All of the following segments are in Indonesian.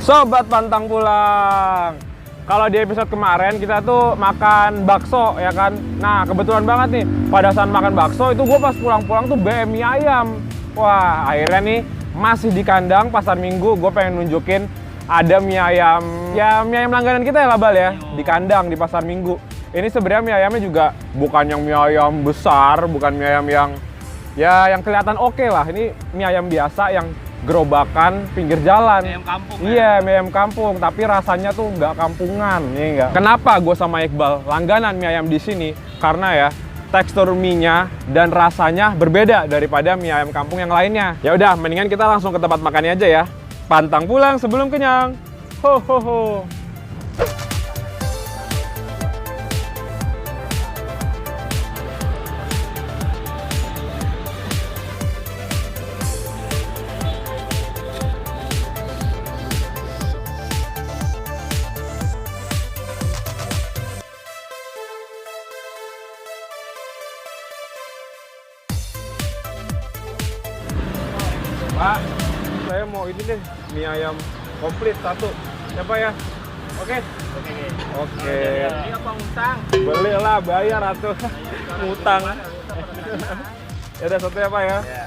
Sobat pantang pulang. Kalau di episode kemarin kita tuh makan bakso ya kan. Nah kebetulan banget nih pada saat makan bakso itu gue pas pulang-pulang tuh BM mie ayam. Wah akhirnya nih masih di kandang pasar Minggu gue pengen nunjukin ada mie ayam. Ya mie ayam langganan kita ya lah Bal ya. Di kandang di pasar Minggu. Ini sebenarnya mie ayamnya juga bukan yang mie ayam besar, bukan mie ayam yang kelihatan oke lah. Ini mie ayam biasa yang gerobakan pinggir jalan. Mie ayam kampung. Iya, mie ayam kampung, tapi rasanya tuh nggak kampungan, ya enggak. Kenapa gue sama Iqbal langganan mie ayam di sini? Karena ya tekstur mie-nya dan rasanya berbeda daripada mie ayam kampung yang lainnya. Ya udah, mendingan kita langsung ke tempat makannya aja ya. Pantang pulang sebelum kenyang. Ho ho ho. Pak, saya mau ini deh, mie ayam komplit satu. Ya Pak ya? Oke? Oke. Ini apa ngutang? Belilah, bayar atuh. Ngutang. Ya udah satu ya Pak ya? Ya.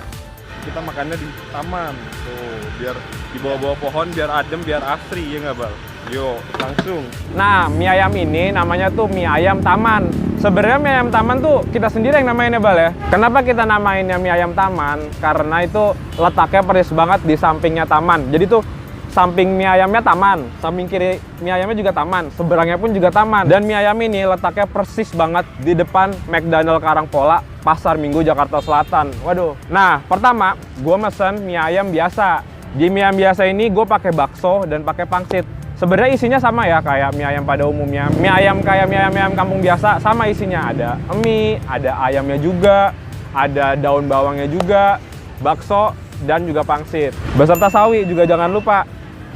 Kita makannya di taman. Tuh, biar di bawah-bawah pohon, biar adem, biar asri, ya nggak Bal? Yuk, langsung. Nah, mie ayam ini namanya tuh mie ayam taman. Sebenarnya mie ayam taman tuh kita sendiri yang namainnya Bal ya. Kenapa kita namainnya mie ayam taman? Karena itu letaknya persis banget di sampingnya taman. Jadi tuh samping mie ayamnya taman, samping kiri mie ayamnya juga taman, seberangnya pun juga taman. Dan mie ayam ini letaknya persis banget di depan McDonald Karangpola, Pasar Minggu, Jakarta Selatan. Waduh. Nah, pertama gue mesen mie ayam biasa. Di mie ayam biasa ini gue pakai bakso dan pakai pangsit. Sebenarnya isinya sama ya kayak mie ayam pada umumnya. Mie ayam kayak mie ayam kampung biasa sama isinya. Ada mie, ada ayamnya juga, ada daun bawangnya juga, bakso, dan juga pangsit. Beserta sawi juga jangan lupa.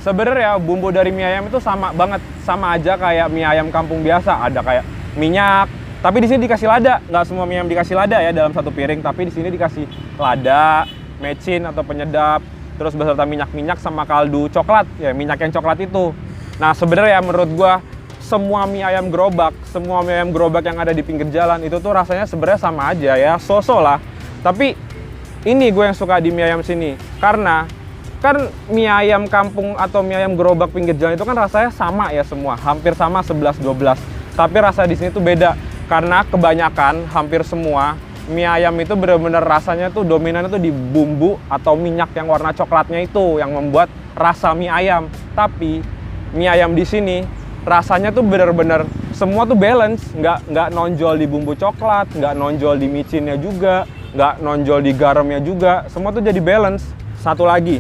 Sebenarnya bumbu dari mie ayam itu sama banget, sama aja kayak mie ayam kampung biasa. Ada kayak minyak, tapi di sini dikasih lada. Nggak semua mie ayam dikasih lada ya dalam satu piring, tapi di sini dikasih lada, mecin atau penyedap, terus beserta minyak-minyak sama kaldu coklat, ya minyak yang coklat itu. Nah sebenarnya menurut gua semua mie ayam gerobak yang ada di pinggir jalan itu tuh rasanya sebenarnya sama aja ya, so-so lah. Tapi ini gue yang suka di mie ayam sini karena kan mie ayam kampung atau mie ayam gerobak pinggir jalan itu kan rasanya sama ya semua, hampir sama 11-12. Tapi rasa di sini tuh beda karena kebanyakan hampir semua mie ayam itu benar-benar rasanya tuh dominannya tuh di bumbu atau minyak yang warna coklatnya itu yang membuat rasa mie ayam. Tapi mie ayam di sini rasanya tuh benar-benar semua tuh balance, nggak nonjol di bumbu coklat, nggak nonjol di micinnya juga, nggak nonjol di garamnya juga, semua tuh jadi balance. Satu lagi,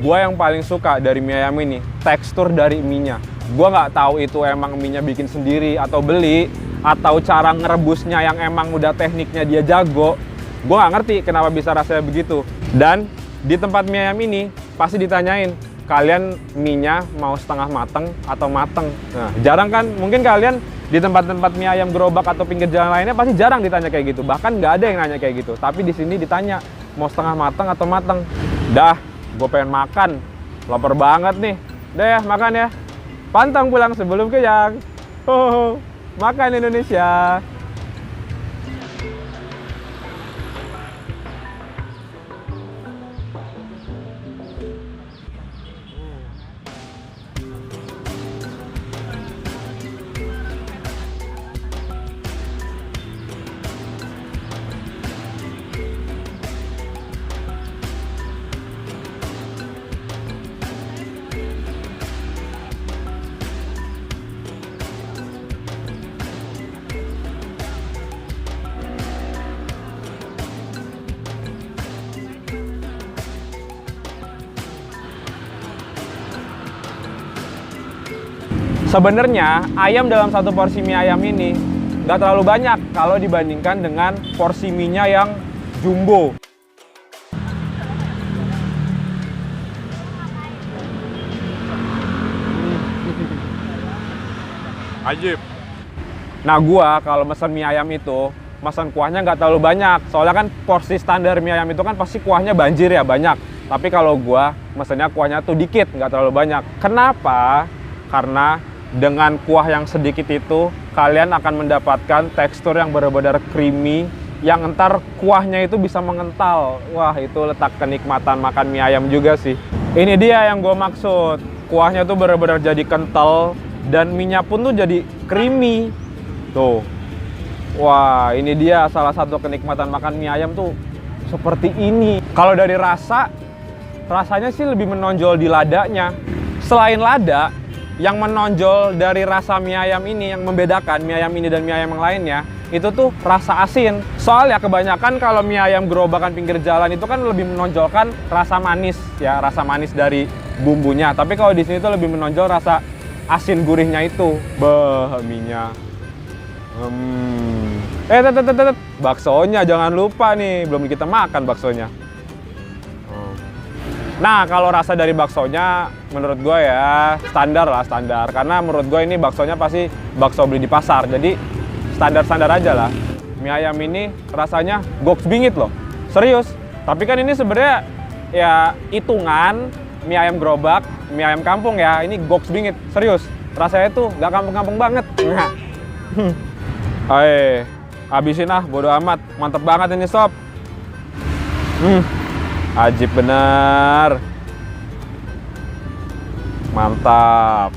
gua yang paling suka dari mie ayam ini tekstur dari mie-nya. Gua nggak tahu itu emang mie-nya bikin sendiri atau beli, atau cara ngerebusnya yang emang udah tekniknya dia jago. Gua nggak ngerti kenapa bisa rasanya begitu. Dan di tempat mie ayam ini pasti ditanyain, kalian mie-nya mau setengah mateng atau mateng? Nah, jarang kan? Mungkin kalian di tempat-tempat mie ayam gerobak atau pinggir jalan lainnya pasti jarang ditanya kayak gitu. Bahkan nggak ada yang nanya kayak gitu. Tapi di sini ditanya, mau setengah mateng atau mateng? Dah, gue pengen makan. Lapar banget nih. Udah ya, makan ya. Pantang pulang sebelum kenyang. Ho, makan Indonesia. Sebenarnya ayam dalam satu porsi mie ayam ini nggak terlalu banyak kalau dibandingkan dengan porsi mie-nya yang jumbo. Ajib. Nah gua kalau mesen mie ayam itu mesen kuahnya nggak terlalu banyak, soalnya kan porsi standar mie ayam itu kan pasti kuahnya banjir ya, banyak. Tapi kalau gua mesennya kuahnya tuh dikit, nggak terlalu banyak. Kenapa? Karena dengan kuah yang sedikit itu, kalian akan mendapatkan tekstur yang benar-benar creamy, yang entar kuahnya itu bisa mengental. Wah, itu letak kenikmatan makan mie ayam juga sih. Ini dia yang gue maksud. Kuahnya tuh benar-benar jadi kental, dan mie-nya pun tuh jadi creamy. Tuh. Wah, ini dia salah satu kenikmatan makan mie ayam tuh seperti ini. Kalau dari rasanya sih lebih menonjol di ladanya. Selain lada, yang menonjol dari rasa mie ayam ini, yang membedakan mie ayam ini dan mie ayam yang lainnya, itu tuh rasa asin. Soalnya kebanyakan kalau mie ayam gerobakan pinggir jalan itu kan lebih menonjolkan rasa manis, ya, rasa manis dari bumbunya. Tapi kalau di sini tuh lebih menonjol rasa asin gurihnya itu. Beh, mie-nya. Baksonya jangan lupa nih, belum kita makan baksonya. Nah, kalau rasa dari baksonya menurut gue ya standar lah, standar. Karena menurut gue ini baksonya pasti bakso beli di pasar. Jadi standar-standar aja lah. Mie ayam ini rasanya goks bingit loh. Serius. Tapi kan ini sebenarnya ya hitungan mie ayam gerobak, mie ayam kampung ya. Ini goks bingit. Serius. Rasanya tuh nggak kampung-kampung banget. Ayo, habisin ah, bodo amat. Mantep banget ini sob. Ajib bener. Mantap.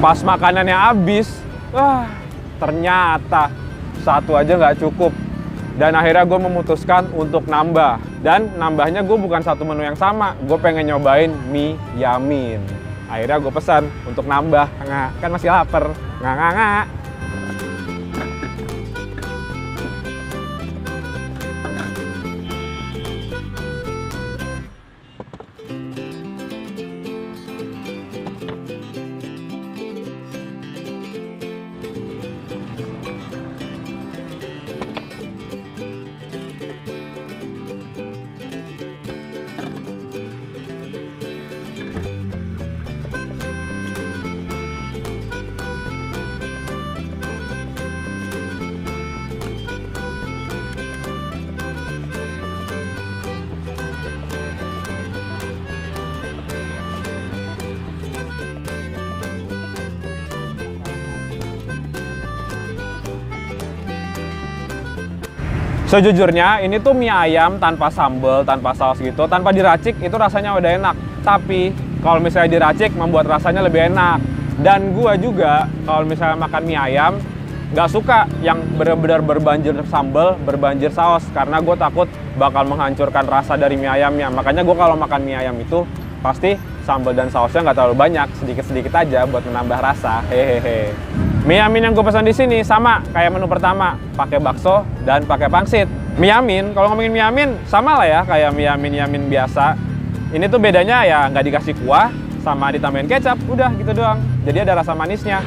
Pas makanannya habis, wah, ternyata satu aja nggak cukup. Dan akhirnya gue memutuskan untuk nambah. Dan nambahnya gue bukan satu menu yang sama. Gue pengen nyobain mie yamin. Akhirnya gue pesan untuk nambah. Kan masih lapar. Nggak. Sejujurnya ini tuh mie ayam tanpa sambal, tanpa saus gitu, tanpa diracik itu rasanya udah enak. Tapi kalau misalnya diracik membuat rasanya lebih enak. Dan gua juga kalau misalnya makan mie ayam nggak suka yang benar-benar berbanjir sambal, berbanjir saus, karena gue takut bakal menghancurkan rasa dari mie ayamnya. Makanya gue kalau makan mie ayam itu pasti sambal dan sausnya nggak terlalu banyak, sedikit-sedikit aja buat menambah rasa. Hehehe. Mie yamin yang gue pesan di sini sama kayak menu pertama, pakai bakso dan pakai pangsit. Mie yamin, kalau ngomongin mie yamin sama lah ya kayak mie yamin biasa. Ini tuh bedanya ya nggak dikasih kuah sama ditambahin kecap, udah gitu doang. Jadi ada rasa manisnya.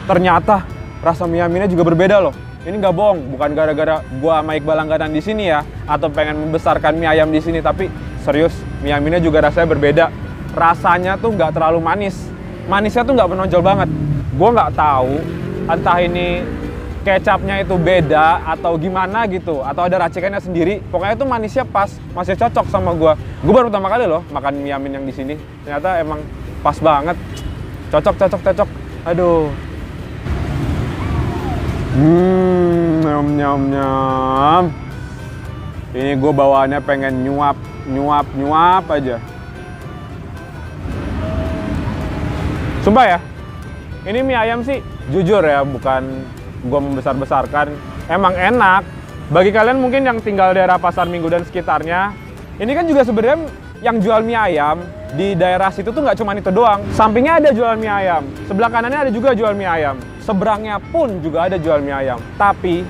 Ternyata rasa mie yaminnya juga berbeda loh. Ini nggak bohong, bukan gara-gara gua sama Iqbal langganan di sini ya, atau pengen membesarkan mie ayam di sini, tapi serius, mie yaminnya juga rasanya berbeda. Rasanya tuh nggak terlalu manis, manisnya tuh nggak menonjol banget. Gua nggak tahu, entah ini kecapnya itu beda atau gimana gitu, atau ada racikannya sendiri. Pokoknya tuh manisnya pas, masih cocok sama gua. Gua baru pertama kali loh makan mie yamin yang di sini. Ternyata emang pas banget, cocok. Aduh. Nyam. Ini gue bawaannya pengen nyuap aja. Sumpah ya, ini mie ayam sih jujur ya, bukan gue membesar-besarkan. Emang enak. Bagi kalian mungkin yang tinggal di daerah Pasar Minggu dan sekitarnya, ini kan juga sebenarnya yang jual mie ayam di daerah situ tuh nggak cuma itu doang. Sampingnya ada jual mie ayam, sebelah kanannya ada juga jual mie ayam. Seberangnya pun juga ada jual mie ayam. Tapi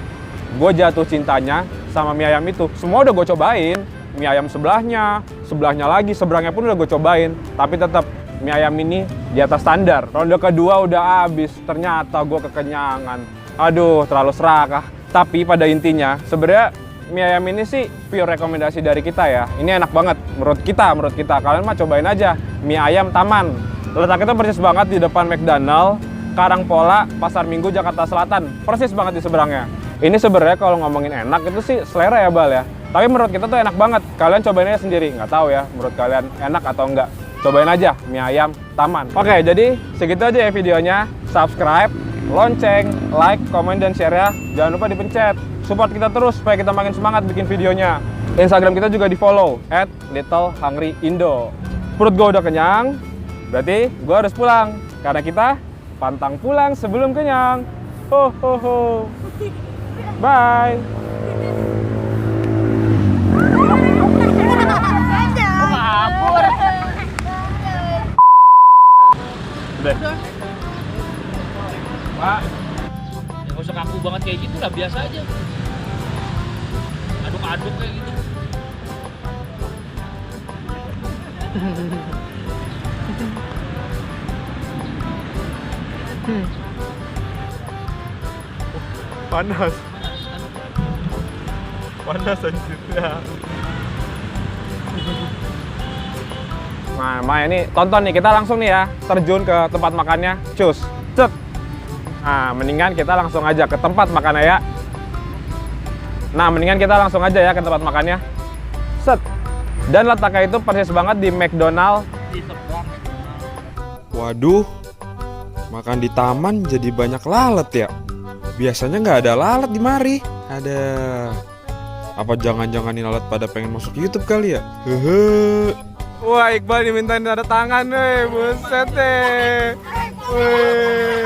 gue jatuh cintanya sama mie ayam itu. Semua udah gue cobain. Mie ayam sebelahnya lagi, seberangnya pun udah gue cobain. Tapi tetap mie ayam ini di atas standar. Ronde kedua udah habis. Ternyata gue kekenyangan. Aduh, terlalu serakah. Tapi pada intinya sebenarnya mie ayam ini sih pure rekomendasi dari kita ya. Ini enak banget menurut kita. Kalian mah cobain aja mie ayam Taman. Letaknya tuh persis banget di depan McDonald, Karangpola, Pasar Minggu, Jakarta Selatan. Persis banget di seberangnya. Ini sebenarnya kalau ngomongin enak itu sih selera ya Bal ya. Tapi menurut kita tuh enak banget. Kalian cobain aja sendiri. Nggak tahu ya menurut kalian enak atau enggak. Cobain aja mie ayam Taman. Oke, jadi segitu aja ya videonya. Subscribe, lonceng, like, komen, dan share ya. Jangan lupa dipencet. Support kita terus supaya kita makin semangat bikin videonya. Instagram kita juga di follow @littlehungryindo. Perut gue udah kenyang, berarti gue harus pulang. Karena kita pantang pulang sebelum kenyang. Ho ho ho. Bye. Udah. Pak. Ya nggak usah kaku banget kayak gitu lah, biasa aja. Aduk-aduk kayak gitu. Panas. Panas anjir ya. Nah, ini tonton nih, kita langsung nih ya terjun ke tempat makannya. Cus, cet. Nah, mendingan kita langsung aja ke tempat makannya ya. Ke tempat makannya. Set. Dan letaknya itu persis banget di McDonald. Waduh, makan di taman jadi banyak lalat ya. Biasanya nggak ada lalat di mari. Ada. Apa jangan-jangan ini lalat pada pengen masuk YouTube kali ya? Hehe. Wah, Iqbal dimintain tanda tangan nih, buset deh. Wih.